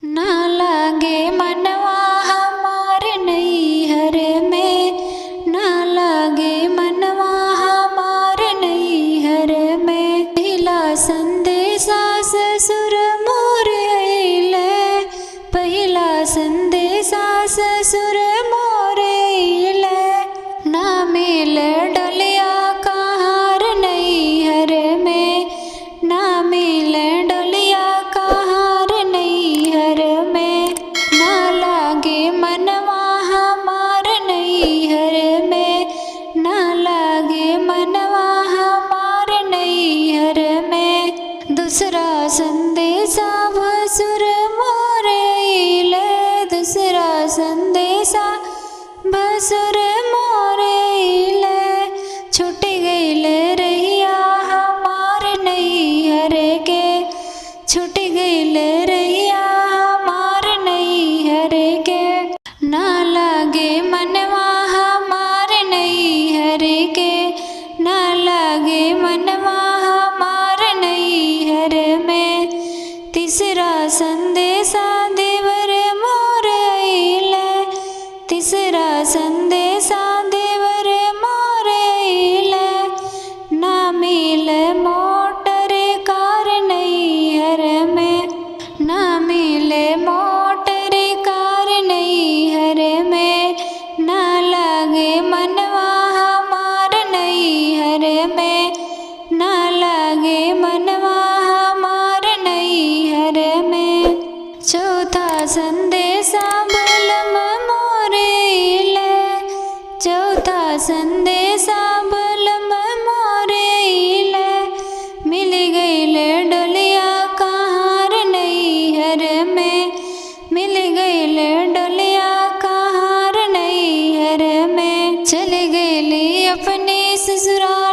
ना लागे मनवा हमार नैहर में, ना लागे मनवा हमार नैहर में। पहिला संदेशा ससुर मोर अइले, पहिला संदेशा ससुर मोर अइले। ना मिल डलिया कहार नैहर में, ना मिल डलिया कहार नैहर में। ना लागे मनवा हमार नैहर में, ना लागे मनवा हमार नैहर में। दूसरा संदेशा भसुर मोर अइले, दूसरा संदेशा भसुर मोर अइले। छूट गइले रहिया हमार नैहर के, छूट गइले रहिया हमार नैहर के। ना लागे मनवा हमार नैहर के, ना लागे मनवा हमार नैहर में। तीसरा संदेशा देवर मोर अइले, तीसरा संदेशा देवर मोर अइले। ना मिल मोटर कार नैहर में, ना मिल मोटर कार नैहर में। ना लागे मनवा हमार नैहर में, ना लागे मनवा हमार नैहर में। चौथा संदेशा बलम मोर अइले, चौथा संदेशा बलम मोर अइले। मिल गइले डलिया कहार नैहर में, मिल गइले डलिया कहार नैहर में। चल गइली अपने ससुराल